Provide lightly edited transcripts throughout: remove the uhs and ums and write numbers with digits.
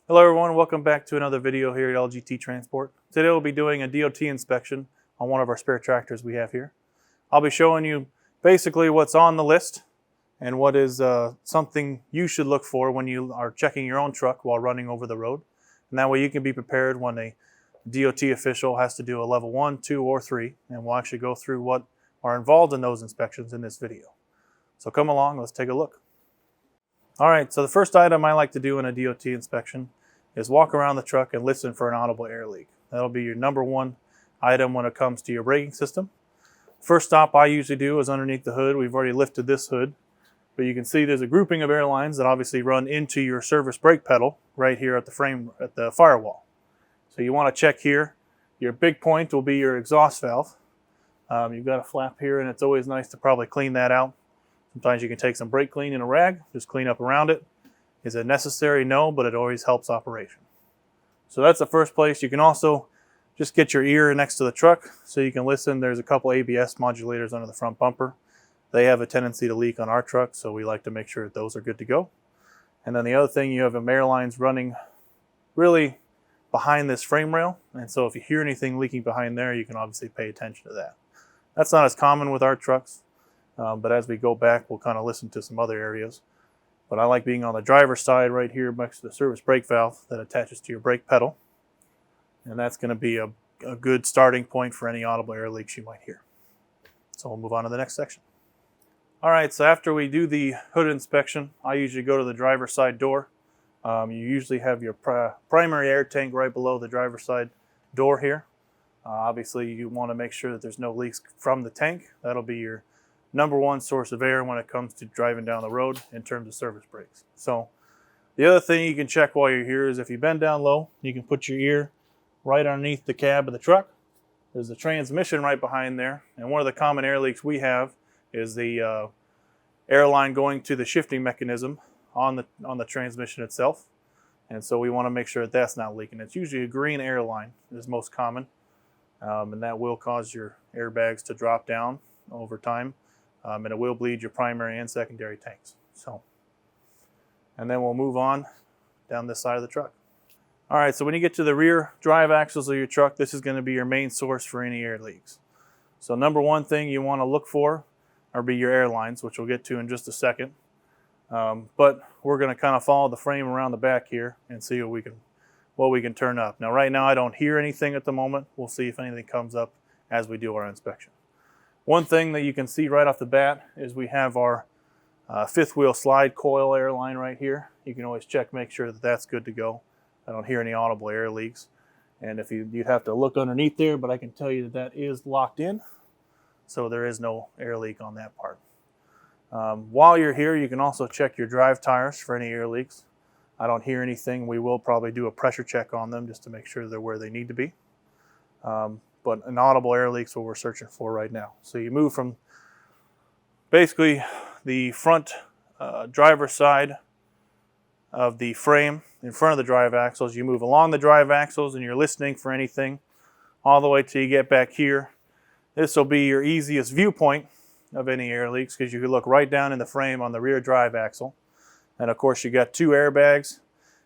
Hello everyone, welcome back to another video here at LGT Transport. Today we'll be doing a DOT inspection on one of our spare tractors we have here. I'll be showing you basically what's on the list and what is something you should look for when you are checking your own truck while running over the road. And that way you can be prepared when a DOT official has to do a level 1, 2, or 3, and we'll actually go through what are involved in those inspections in this video. So come along, let's take a look. Alright, so the first item I like to do in a DOT inspection is walk around the truck and listen for an audible air leak. That'll be your number one item when it comes to your braking system. First stop I usually do is underneath the hood. We've already lifted this hood, but you can see there's a grouping of air lines that obviously run into your service brake pedal right here at the frame, at the firewall. So you want to check here. Your big point will be your exhaust valve. You've got a flap here, and it's always nice to probably clean that out. Sometimes you can take some brake clean in a rag, just clean up around it. Is it necessary? No, but it always helps operation. So that's the first place. You can also just get your ear next to the truck so you can listen. There's a couple ABS modulators under the front bumper. They have a tendency to leak on our truck, so we like to make sure that those are good to go. And then the other thing, you have air lines running really behind this frame rail. And so if you hear anything leaking behind there, you can obviously pay attention to that. That's not as common with our trucks, but as we go back, we'll kind of listen to some other areas. But I like being on the driver's side right here next to the service brake valve that attaches to your brake pedal. And that's going to be a good starting point for any audible air leaks you might hear. So we'll move on to the next section. All right, so after we do the hood inspection, I usually go to the driver's side door. You usually have your primary air tank right below the driver's side door here. Obviously, you want to make sure that there's no leaks from the tank. That'll be your number one source of air when it comes to driving down the road in terms of service brakes. So the other thing you can check while you're here is if you bend down low, you can put your ear right underneath the cab of the truck. There's a transmission right behind there, and one of the common air leaks we have is the air line going to the shifting mechanism on the transmission itself. And so we want to make sure that that's not leaking. It's usually a green air line is most common, and that will cause your airbags to drop down over time. And it will bleed your primary and secondary tanks. So, and then we'll move on down this side of the truck. All right, so when you get to the rear drive axles of your truck, this is going to be your main source for any air leaks. So number one thing you want to look for are be your air lines, which we'll get to in just a second. But we're going to kind of follow the frame around the back here and see what we can turn up. Now, right now I don't hear anything at the moment. We'll see if anything comes up as we do our inspection. One thing that you can see right off the bat is we have our fifth wheel slide coil air line right here. You can always check, make sure that that's good to go. I don't hear any audible air leaks. And if you'd have to look underneath there, but I can tell you that that is locked in. So there is no air leak on that part. While you're here, you can also check your drive tires for any air leaks. I don't hear anything. We will probably do a pressure check on them just to make sure they're where they need to be. But an audible air leaks what we're searching for right now. So you move from basically the front driver's side of the frame in front of the drive axles. You move along the drive axles and you're listening for anything all the way till you get back here. This will be your easiest viewpoint of any air leaks because you can look right down in the frame on the rear drive axle. And of course you got two airbags.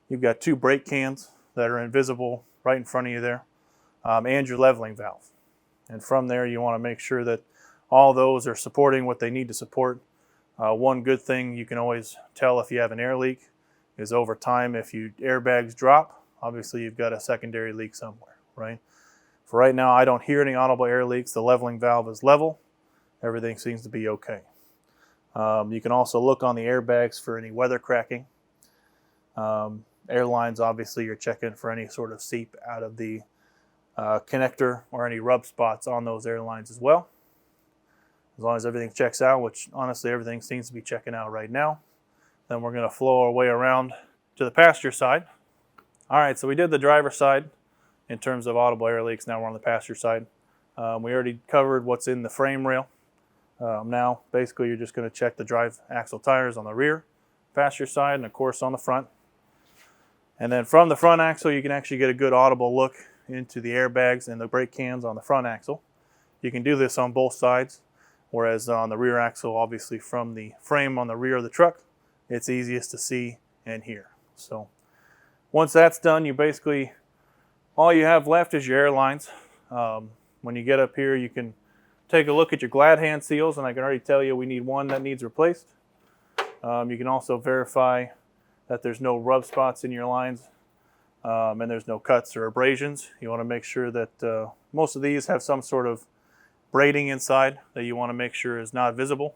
You've got two brake cans that are invisible right in front of you there. And your leveling valve. And from there you want to make sure that all those are supporting what they need to support. One good thing you can always tell if you have an air leak is over time if your airbags drop, obviously you've got a secondary leak somewhere, right? For right now I don't hear any audible air leaks. The leveling valve is level. Everything seems to be okay. You can also look on the airbags for any weather cracking. Airlines, obviously you're checking for any sort of seep out of the connector or any rub spots on those airlines as well. As long as everything checks out, which honestly everything seems to be checking out right now, then we're going to flow our way around to the passenger side. All right, so we did the driver's side in terms of audible air leaks. Now we're on the passenger side. We already covered what's in the frame rail. Now basically you're just going to check the drive axle tires on the rear, passenger side, and of course on the front. And then from the front axle you can actually get a good audible look into the airbags and the brake cans on the front axle. You can do this on both sides, whereas on the rear axle, obviously from the frame on the rear of the truck, it's easiest to see and hear. So Once that's done, you basically, all you have left is your air lines. When you get up here, you can take a look at your Gladhand seals, and I can already tell you we need one that needs replaced. You can also verify that there's no rub spots in your lines, and there's no cuts or abrasions. You want to make sure that most of these have some sort of braiding inside that you want to make sure is not visible.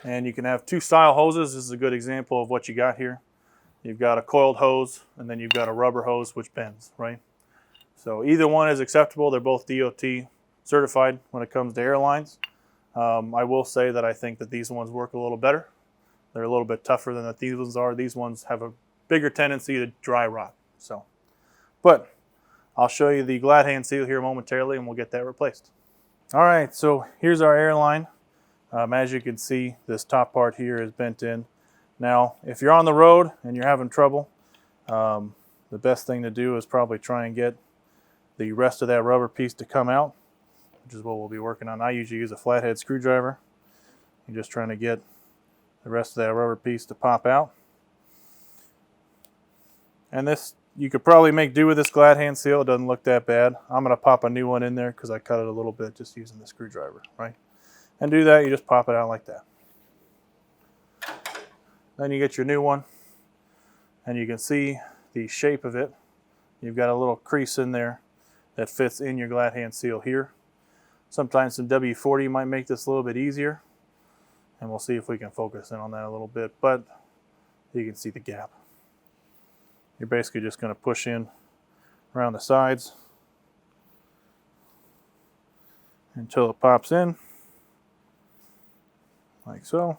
And you can have two style hoses. This is a good example of what you got here. You've got a coiled hose, and then you've got a rubber hose which bends, right? So either one is acceptable. They're both DOT certified when it comes to airlines. I will say that I think that these ones work a little better. They're a little bit tougher than that these ones are. These ones have a bigger tendency to dry rot. But I'll show you the Gladhand seal here momentarily, and we'll get that replaced. All right, so here's our airline. As you can see, this top part here is bent in. Now, if you're on the road and you're having trouble, the best thing to do is probably try and get the rest of that rubber piece to come out, which is what we'll be working on. I usually use a flathead screwdriver. You're just trying to get the rest of that rubber piece to pop out. And this, you could probably make do with this Gladhand seal. It doesn't look that bad. I'm going to pop a new one in there because I cut it a little bit just using the screwdriver, right? And do that, you just pop it out like that. Then you get your new one, and you can see the shape of it. You've got a little crease in there that fits in your Gladhand seal here. Sometimes some W40 might make this a little bit easier, and we'll see if we can focus in on that a little bit, but you can see the gap. You're basically just going to push in around the sides until it pops in, like so.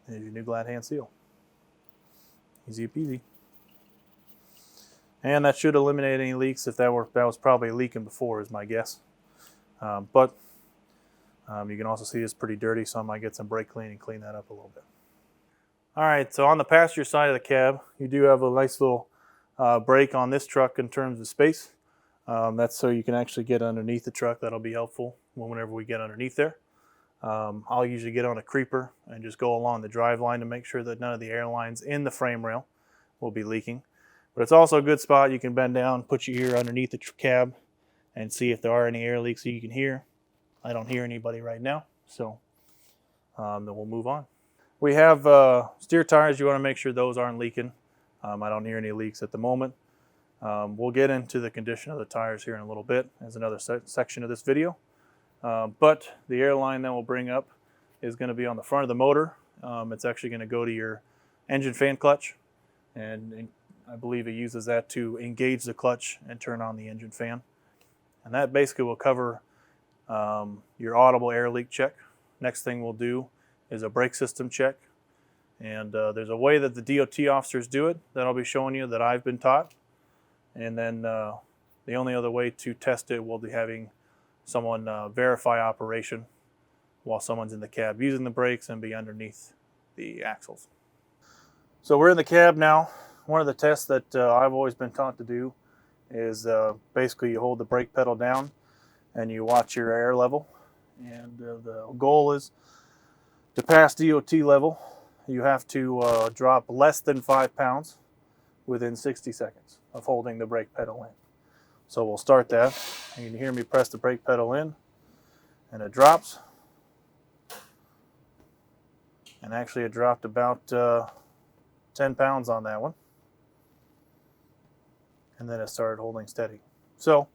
There's your new Gladhand seal. Easy peasy. And that should eliminate any leaks if that was probably leaking before, is my guess. But you can also see it's pretty dirty, so I might get some brake clean and clean that up a little bit. All right, so on the passenger side of the cab, you do have a nice little brake on this truck in terms of space. That's so you can actually get underneath the truck. That'll be helpful whenever we get underneath there. I'll usually get on a creeper and just go along the drive line to make sure that none of the air lines in the frame rail will be leaking. But it's also a good spot. You can bend down, put your ear underneath the cab, and see if there are any air leaks that you can hear. I don't hear anybody right now, so then we'll move on. We have steer tires. You want to make sure those aren't leaking. I don't hear any leaks at the moment. We'll get into the condition of the tires here in a little bit as another section of this video. But the airline that we'll bring up is going to be on the front of the motor. It's actually going to go to your engine fan clutch, and I believe it uses that to engage the clutch and turn on the engine fan. And that basically will cover your audible air leak check. Next thing we'll do is a brake system check. And there's a way that the DOT officers do it that I'll be showing you that I've been taught. And then the only other way to test it will be having someone verify operation while someone's in the cab using the brakes and be underneath the axles. So we're in the cab now. One of the tests that I've always been taught to do is basically you hold the brake pedal down and you watch your air level. And the goal is to pass DOT level. You have to drop less than 5 pounds within 60 seconds of holding the brake pedal in. So we'll start that. You can hear me press the brake pedal in, and it drops. And actually it dropped about 10 pounds on that one. And then it started holding steady. So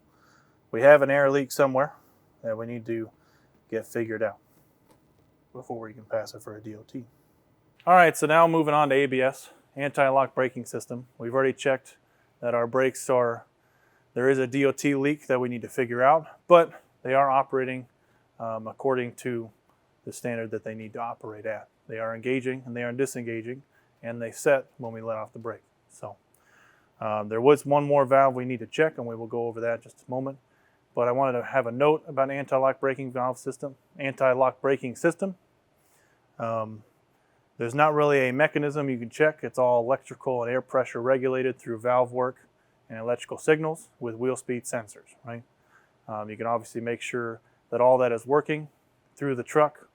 we have an air leak somewhere that we need to get figured out before we can pass it for a DOT. All right, so now moving on to ABS, anti-lock braking system. We've already checked that our brakes there is a DOT leak that we need to figure out, but they are operating according to the standard that they need to operate at. They are engaging and they are disengaging, and they set when we let off the brake. So there was one more valve we need to check, and we will go over that in just a moment. But I wanted to have a note about anti-lock braking system. There's not really a mechanism you can check. It's all electrical and air pressure regulated through valve work and electrical signals with wheel speed sensors, right? You can obviously make sure that all that is working through the truck.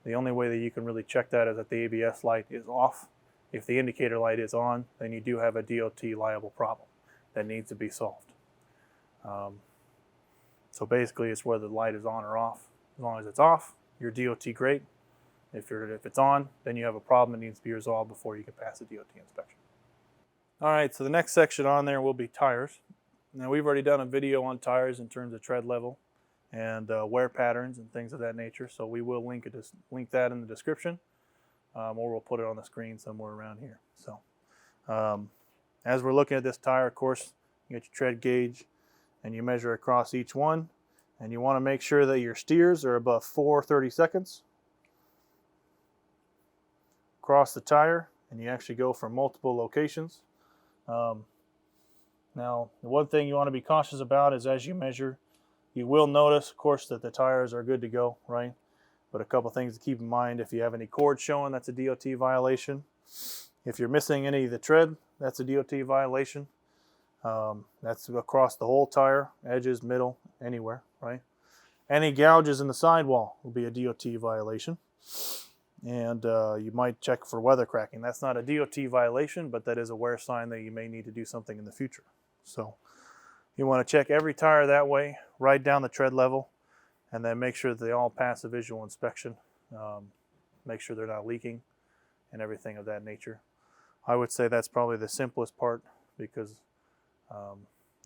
The only way that you can really check that is that the ABS light is off if the indicator light is on, then you do have a DOT liable problem that needs to be solved. So basically it's whether the light is on or off. As long as it's off, you're DOT great. If it's on, then you have a problem that needs to be resolved before you can pass the DOT inspection. All right, so the next section on there will be tires. Now we've already done a video on tires in terms of tread level and wear patterns and things of that nature, so we will link that in the description, or we'll put it on the screen somewhere around here. So as we're looking at this tire, of course, you get your tread gauge and you measure across each one, and you want to make sure that your steers are above 4/32 across the tire, and you actually go from multiple locations. Now, the one thing you want to be cautious about is as you measure, you will notice, of course, that the tires are good to go, right? But a couple things to keep in mind: if you have any cord showing, that's a DOT violation. If you're missing any of the tread, that's a DOT violation. That's across the whole tire, edges, middle, anywhere, right? Any gouges in the sidewall will be a DOT violation. And you might check for weather cracking. That's not a DOT violation, but that is a wear sign that you may need to do something in the future. So you want to check every tire that way, write down the tread level, and then make sure that they all pass a visual inspection. Make sure they're not leaking and everything of that nature. I would say that's probably the simplest part, because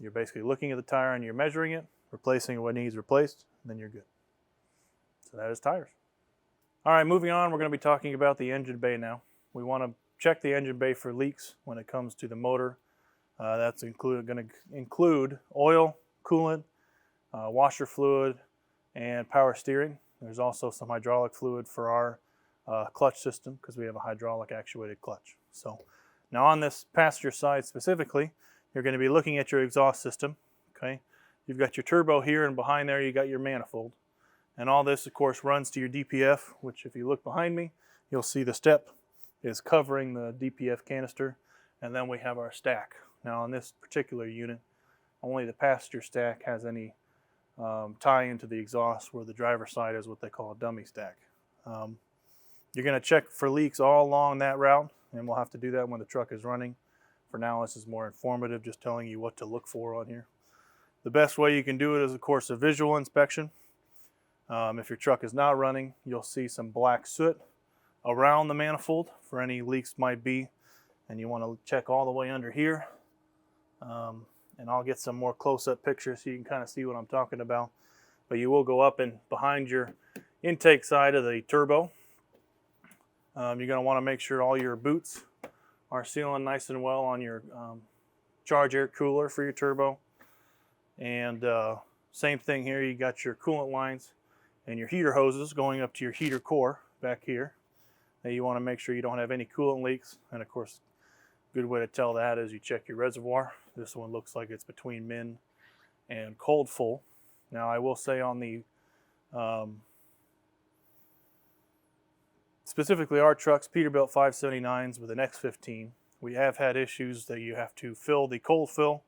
you're basically looking at the tire and you're measuring it, replacing what needs replaced, and then you're good. So that is tires. All right, moving on, we're going to be talking about the engine bay now. We want to check the engine bay for leaks when it comes to the motor. That's going to include oil, coolant, washer fluid, and power steering. There's also some hydraulic fluid for our clutch system, because we have a hydraulic actuated clutch. So now on this passenger side specifically, you're going to be looking at your exhaust system. Okay, you've got your turbo here, and behind there you got your manifold. And all this, of course, runs to your DPF, which if you look behind me, you'll see the step is covering the DPF canister, and then we have our stack. Now on this particular unit, only the passenger stack has any tie into the exhaust, where the driver's side is what they call a dummy stack. You're going to check for leaks all along that route, and we'll have to do that when the truck is running. For now, this is more informative, just telling you what to look for on here. The best way you can do it is, of course, a visual inspection. If your truck is not running, you'll see some black soot around the manifold for any leaks might be, and you want to check all the way under here. And I'll get some more close-up pictures so you can kind of see what I'm talking about. But you will go up and behind your intake side of the turbo. You're going to want to make sure all your boots are sealing nice and well on your charge air cooler for your turbo. And same thing here, you got your coolant lines and your heater hoses going up to your heater core back here. Now you want to make sure you don't have any coolant leaks, and of course, a good way to tell that is you check your reservoir. This one looks like it's between min and cold full. Now I will say on the specifically our trucks, Peterbilt 579s with an X15, we have had issues that you have to fill the cold fill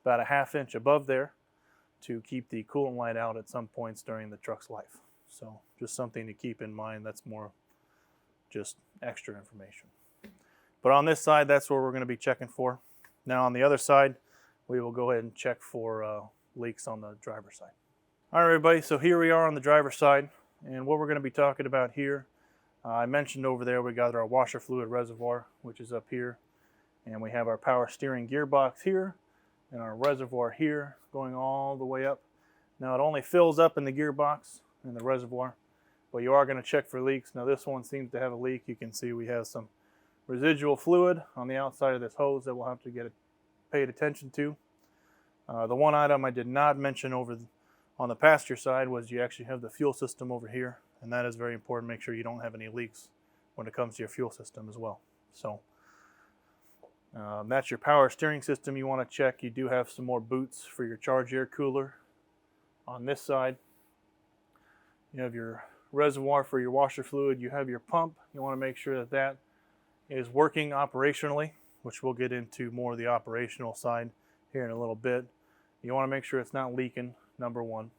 about a ½ inch above there to keep the coolant line out at some points during the truck's life. So just something to keep in mind. That's more just extra information. But on this side, that's where we're going to be checking for. Now on the other side, we will go ahead and check for leaks on the driver's side. All right, everybody, so here we are on the driver's side, and what we're going to be talking about here, I mentioned over there we got our washer fluid reservoir, which is up here, and we have our power steering gearbox here, and our reservoir here going all the way up. Now it only fills up in the gearbox and the reservoir, but you are going to check for leaks. Now this one seems to have a leak. You can see we have some residual fluid on the outside of this hose that we'll have to get paid attention to. The one item I did not mention on the passenger side was you actually have the fuel system over here, and that is very important. Make sure you don't have any leaks when it comes to your fuel system as well. So that's your power steering system you want to check. You do have some more boots for your charge air cooler on this side. You have your reservoir for your washer fluid. You have your pump. You want to make sure that that is working operationally, which we'll get into more of the operational side here in a little bit. You want to make sure it's not leaking, number one.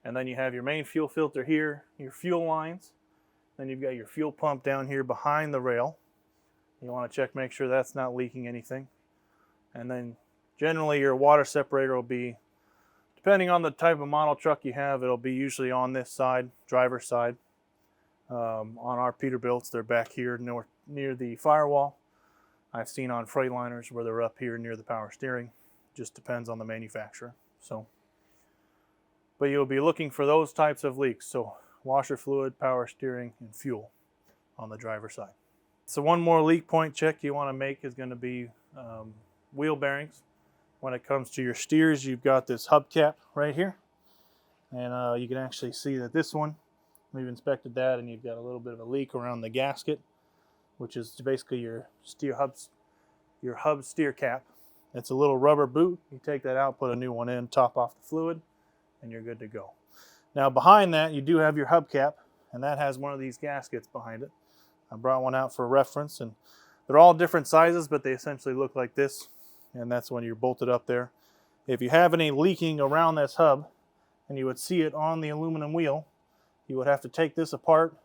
And then you have your main fuel filter here, your fuel lines. Then you've got your fuel pump down here behind the rail. You want to check, make sure that's not leaking anything. And then generally your water separator will be, depending on the type of model truck you have, it'll be usually on this side, driver's side. On our Peterbilts, they're back here near the firewall. I've seen on Freightliners where they're up here near the power steering. Just depends on the manufacturer. But you'll be looking for those types of leaks. So washer fluid, power steering, and fuel on the driver's side. So one more leak point check you want to make is going to be wheel bearings. When it comes to your steers, you've got this hubcap right here. And you can actually see that this one, we've inspected that, and you've got a little bit of a leak around the gasket, which is basically your hub steer cap. It's a little rubber boot. You take that out, put a new one in, top off the fluid, and you're good to go. Now behind that, you do have your hubcap, and that has one of these gaskets behind it. I brought one out for reference, and they're all different sizes, but they essentially look like this, and that's when you're bolted up there. If you have any leaking around this hub, and you would see it on the aluminum wheel, you would have to take this apart,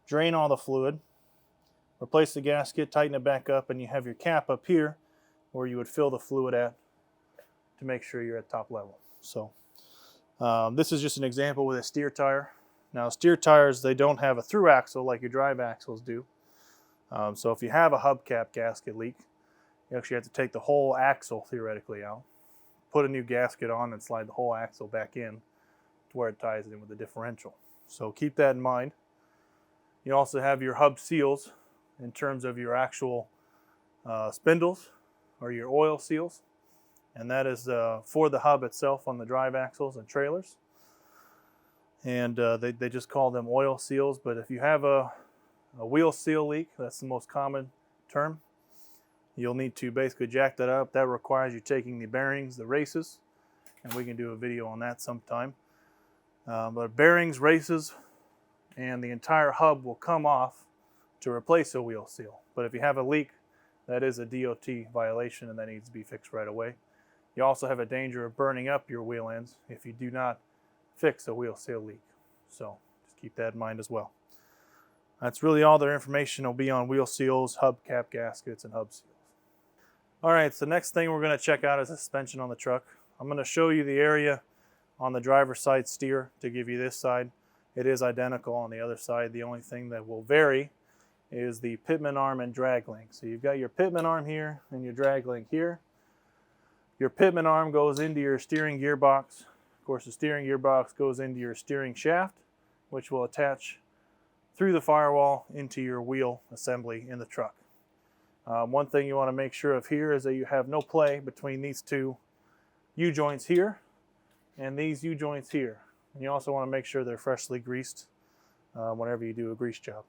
drain all the fluid, replace the gasket, tighten it back up, and you have your cap up here where you would fill the fluid at to make sure you're at top level. So this is just an example with a steer tire. Now steer tires, they don't have a through axle like your drive axles do. So if you have a hubcap gasket leak, you actually have to take the whole axle theoretically out, put a new gasket on, and slide the whole axle back in to where it ties in with the differential. So keep that in mind. You also have your hub seals in terms of your actual spindles or your oil seals, and that is for the hub itself on the drive axles and trailers. And they just call them oil seals, but if you have a wheel seal leak, that's the most common term, you'll need to basically jack that up. That requires you taking the bearings, the races, and we can do a video on that sometime. But bearings, races, and the entire hub will come off to replace a wheel seal. But if you have a leak, that is a DOT violation, and that needs to be fixed right away. You also have a danger of burning up your wheel ends if you do not fix a wheel seal leak. So just keep that in mind as well. That's really all their information will be on wheel seals, hubcap gaskets, and hub seals. All right, so next thing we're going to check out is the suspension on the truck. I'm going to show you the area on the driver's side steer to give you this side. It is identical on the other side. The only thing that will vary is the pitman arm and drag link. So you've got your pitman arm here and your drag link here. Your pitman arm goes into your steering gearbox. Of course, the steering gearbox goes into your steering shaft, which will attach through the firewall into your wheel assembly in the truck. One thing you want to make sure of here is that you have no play between these two U-joints here and these U-joints here. And you also want to make sure they're freshly greased whenever you do a grease job.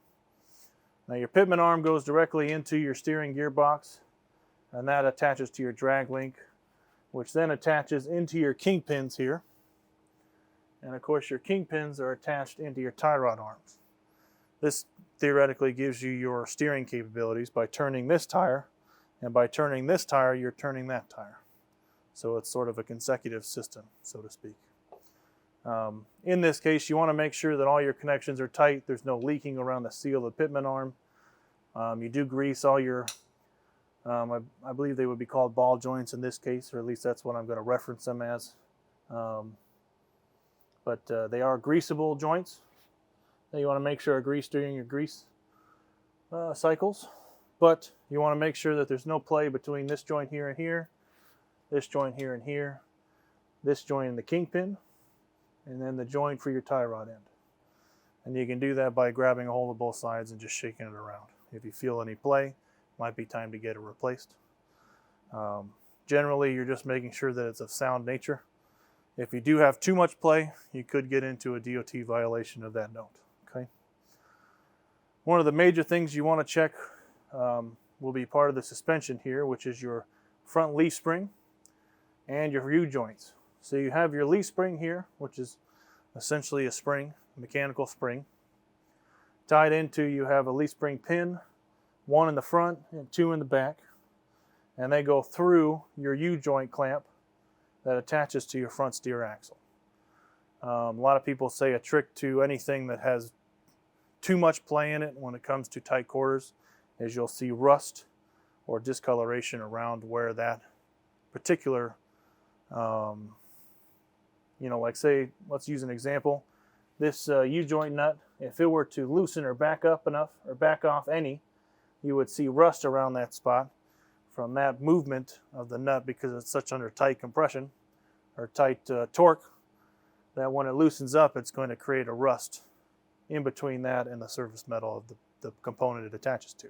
Now your pitman arm goes directly into your steering gearbox, and that attaches to your drag link, which then attaches into your kingpins here. And of course your kingpins are attached into your tie rod arms. This theoretically gives you your steering capabilities by turning this tire, and by turning this tire, you're turning that tire. So it's sort of a consecutive system, so to speak. In this case, you want to make sure that all your connections are tight. There's no leaking around the seal of the pitman arm. You do grease all your, I believe they would be called ball joints in this case, or at least that's what I'm going to reference them as. But they are greasable joints that you want to make sure are greased during your grease cycles. But you want to make sure that there's no play between this joint here and here, this joint here and here, this joint in the kingpin, and then the joint for your tie rod end. And you can do that by grabbing a hold of both sides and just shaking it around. If you feel any play, might be time to get it replaced. Generally, you're just making sure that it's of sound nature. If you do have too much play, you could get into a DOT violation of that note. Okay. One of the major things you want to check will be part of the suspension here, which is your front leaf spring and your U-joints. So you have your leaf spring here, which is essentially a spring, a mechanical spring. Tied into, you have a leaf spring pin, one in the front and two in the back, and they go through your U-joint clamp that attaches to your front steer axle. A lot of people say a trick to anything that has too much play in it when it comes to tight quarters is you'll see rust or discoloration around where that particular, like say, let's use an example. This U-joint nut, if it were to loosen or back up enough or back off any, you would see rust around that spot from that movement of the nut because it's such under tight compression or tight torque that when it loosens up, it's going to create a rust in between that and the surface metal of the component it attaches to.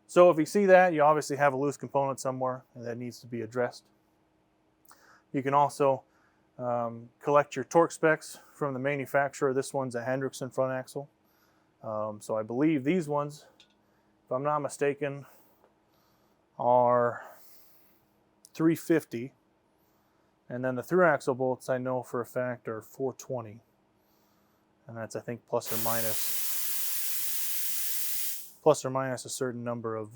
So if you see that, you obviously have a loose component somewhere and that needs to be addressed. You can also collect your torque specs from the manufacturer. This one's a Hendrickson front axle. So I believe these ones, if I'm not mistaken, are 350. And then the through axle bolts I know for a fact are 420. And that's, I think, plus or minus a certain number of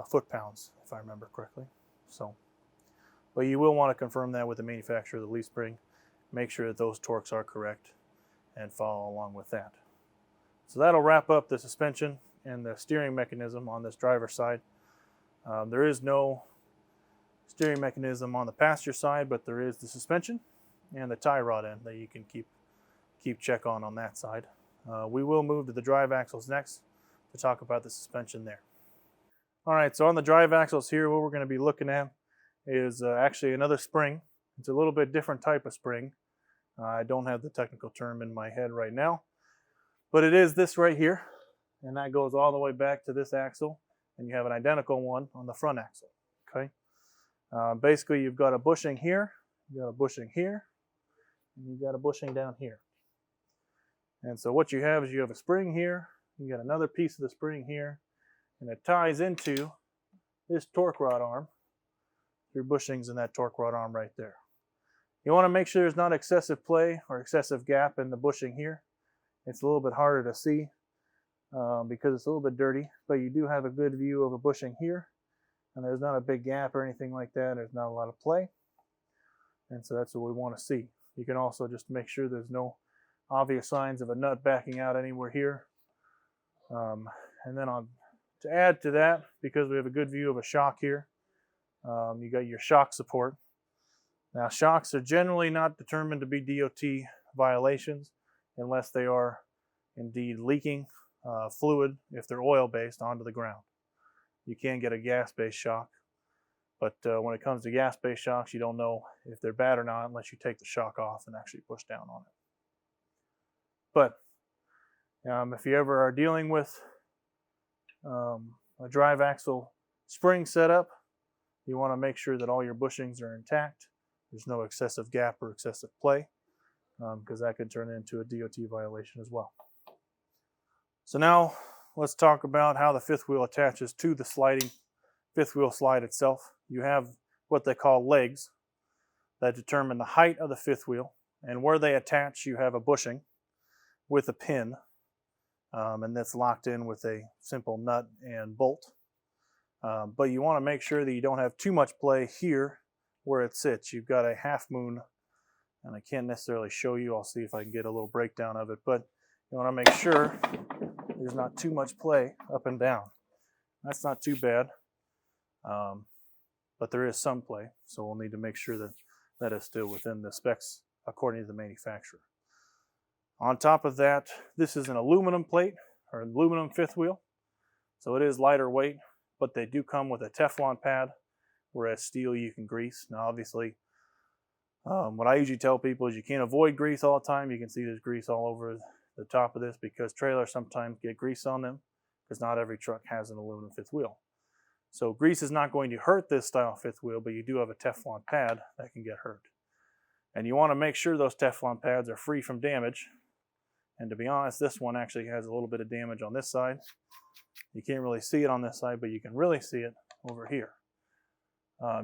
foot-pounds, if I remember correctly. So, but you will want to confirm that with the manufacturer of the leaf spring. Make sure that those torques are correct and follow along with that. So that'll wrap up the suspension and the steering mechanism on this driver's side. There is no steering mechanism on the passenger side, but there is the suspension and the tie rod end that you can keep check on that side. We will move to the drive axles next to talk about the suspension there. All right, so on the drive axles here, what we're going to be looking at is actually another spring. It's a little bit different type of spring. I don't have the technical term in my head right now, but it is this right here, and that goes all the way back to this axle, and you have an identical one on the front axle. Okay. Basically, you've got a bushing here, you've got a bushing here, and you've got a bushing down here. And so what you have is you have a spring here, you got another piece of the spring here, and it ties into this torque rod arm through bushings in that torque rod arm right there. You want to make sure there's not excessive play or excessive gap in the bushing here. It's a little bit harder to see because it's a little bit dirty, but you do have a good view of a bushing here, and there's not a big gap or anything like that. There's not a lot of play, and so that's what we want to see. You can also just make sure there's no obvious signs of a nut backing out anywhere here. And then to add to that, because we have a good view of a shock here, you got your shock support. Now, shocks are generally not determined to be DOT violations unless they are indeed leaking fluid, if they're oil-based, onto the ground. You can get a gas-based shock, but when it comes to gas-based shocks, you don't know if they're bad or not unless you take the shock off and actually push down on it. But if you ever are dealing with a drive axle spring setup, you want to make sure that all your bushings are intact. There's no excessive gap or excessive play, because that could turn into a DOT violation as well. So now let's talk about how the fifth wheel attaches to the sliding fifth wheel slide itself. You have what they call legs that determine the height of the fifth wheel, and where they attach you have a bushing with a pin, and that's locked in with a simple nut and bolt. But you want to make sure that you don't have too much play here where it sits. You've got a half moon, and I can't necessarily show you. I'll see if I can get a little breakdown of it, but you want to make sure there's not too much play up and down. That's not too bad, but there is some play, so we'll need to make sure that that is still within the specs according to the manufacturer. On top of that, this is an aluminum plate or aluminum fifth wheel, so it is lighter weight, but they do come with a Teflon pad, whereas steel you can grease. Now obviously, what I usually tell people is you can't avoid grease all the time. You can see there's grease all over the top of this because trailers sometimes get grease on them because not every truck has an aluminum fifth wheel. So grease is not going to hurt this style fifth wheel, but you do have a Teflon pad that can get hurt. And you want to make sure those Teflon pads are free from damage. And to be honest, this one actually has a little bit of damage on this side. You can't really see it on this side, but you can really see it over here.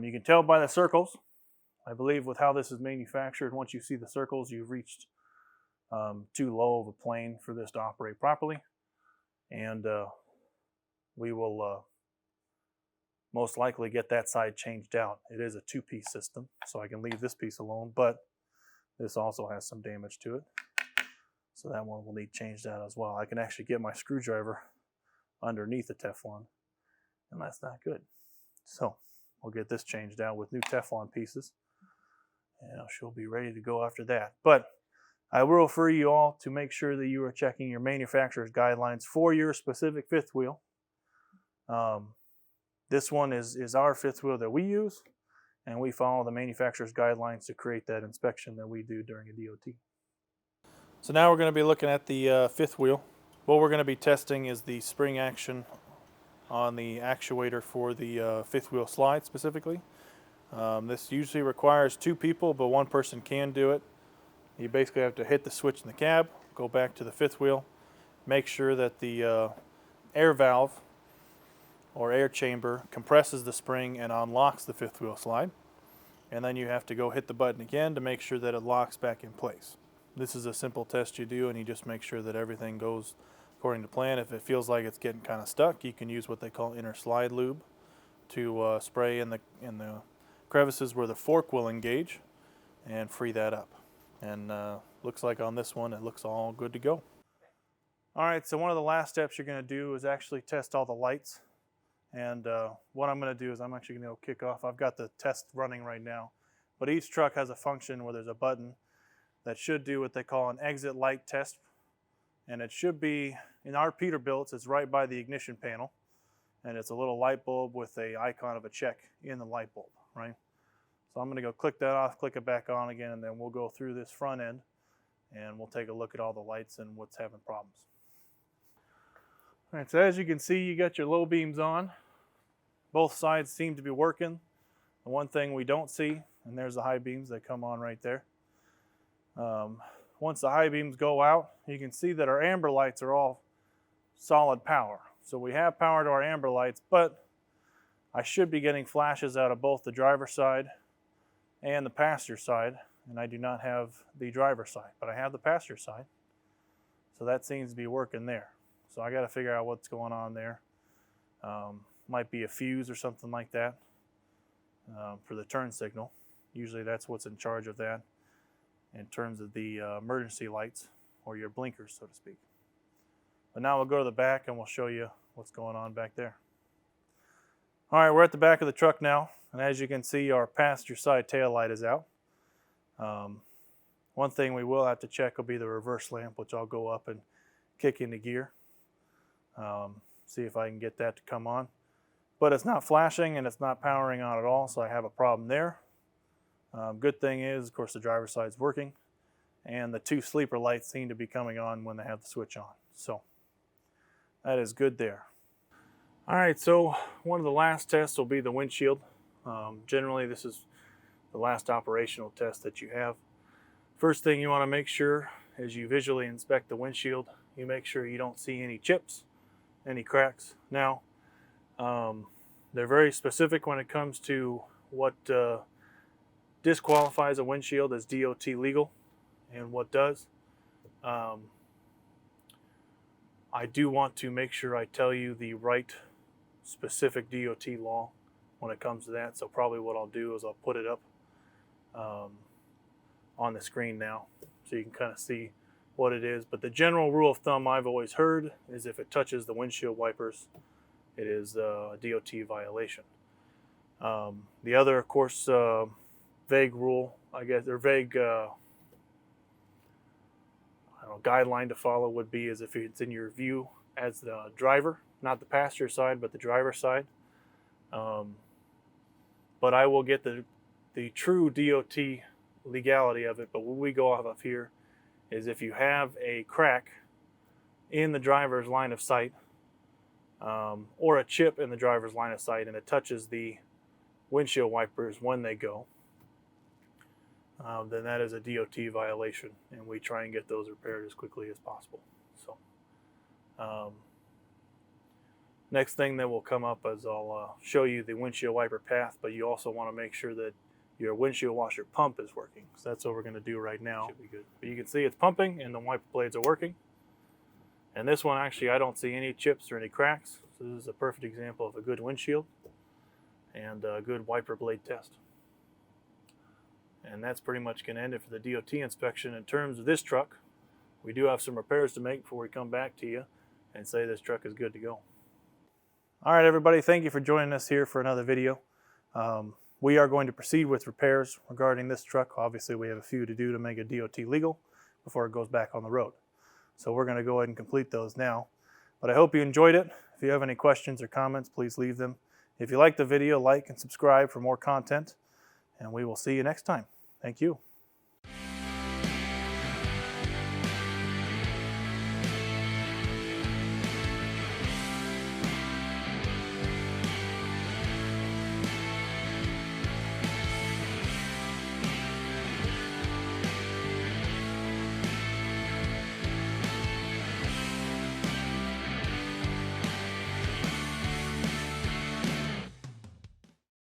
You can tell by the circles. I believe with how this is manufactured, once you see the circles, you've reached too low of a plane for this to operate properly. And we will most likely get that side changed out. It is a two-piece system, so I can leave this piece alone, but this also has some damage to it. So that one will need changed out as well. I can actually get my screwdriver underneath the Teflon, and that's not good. So we'll get this changed out with new Teflon pieces, and she'll be ready to go after that. But I will refer you all to make sure that you are checking your manufacturer's guidelines for your specific fifth wheel. This one is our fifth wheel that we use, and we follow the manufacturer's guidelines to create that inspection that we do during a DOT. So now we're going to be looking at the fifth wheel. What we're going to be testing is the spring action on the actuator for the fifth wheel slide specifically. This usually requires 2 people, but 1 person can do it. You basically have to hit the switch in the cab, go back to the fifth wheel, make sure that the air valve or air chamber compresses the spring and unlocks the fifth wheel slide. And then you have to go hit the button again to make sure that it locks back in place. This is a simple test you do, and you just make sure that everything goes according to plan. If it feels like it's getting kind of stuck, you can use what they call inner slide lube to spray in the crevices where the fork will engage and free that up. And looks like on this one it looks all good to go. Alright, so one of the last steps you're going to do is actually test all the lights. And what I'm going to do is I'm actually going to kick off. I've got the test running right now, but each truck has a function where there's a button that should do what they call an exit light test. And it should be, in our Peterbilts, it's right by the ignition panel. And it's a little light bulb with a icon of a check in the light bulb, right? So I'm going to go click that off, click it back on again, and then we'll go through this front end and we'll take a look at all the lights and what's having problems. All right, so as you can see, you got your low beams on. Both sides seem to be working. The one thing we don't see, and there's the high beams that come on right there. Once the high beams go out, you can see that our amber lights are all solid power. So we have power to our amber lights, but I should be getting flashes out of both the driver's side and the passenger side, and I do not have the driver's side, but I have the passenger side. So that seems to be working there. So I got to figure out what's going on there. Might be a fuse or something like that for the turn signal. Usually that's what's in charge of that in terms of the emergency lights or your blinkers, so to speak. But now we'll go to the back and we'll show you what's going on back there. All right, we're at the back of the truck now, and as you can see, our passenger side tail light is out. One thing we will have to check will be the reverse lamp, which I'll go up and kick into gear. See if I can get that to come on. But it's not flashing and it's not powering on at all, so I have a problem there. Good thing is, of course, the driver's side's working, and the 2 sleeper lights seem to be coming on when they have the switch on. So that is good there. All right, so one of the last tests will be the windshield. Generally, this is the last operational test that you have. First thing you want to make sure is you visually inspect the windshield. You make sure you don't see any chips, any cracks. Now, they're very specific when it comes to what disqualifies a windshield as DOT legal and what does. I do want to make sure I tell you the right specific DOT law when it comes to that. So probably what I'll do is I'll put it up on the screen now so you can kind of see what it is. But the general rule of thumb I've always heard is if it touches the windshield wipers, it is a DOT violation. The other, of course, vague rule, I guess, or vague guideline to follow would be is if it's in your view as the driver, not the passenger side, but the driver's side. But I will get the true DOT legality of it. But what we go off of here is if you have a crack in the driver's line of sight, or a chip in the driver's line of sight, and it touches the windshield wipers when they go, then that is a DOT violation, and we try and get those repaired as quickly as possible. So, next thing that will come up is I'll show you the windshield wiper path, but you also want to make sure that your windshield washer pump is working. So that's what we're going to do right now. Should be good. But you can see it's pumping and the wiper blades are working. And this one, actually, I don't see any chips or any cracks. So this is a perfect example of a good windshield and a good wiper blade test. And that's pretty much going to end it for the DOT inspection. In terms of this truck, we do have some repairs to make before we come back to you and say this truck is good to go. All right, everybody, thank you for joining us here for another video. We are going to proceed with repairs regarding this truck. Obviously, we have a few to do to make it DOT legal before it goes back on the road. So we're going to go ahead and complete those now. But I hope you enjoyed it. If you have any questions or comments, please leave them. If you like the video, like and subscribe for more content, and we will see you next time. Thank you.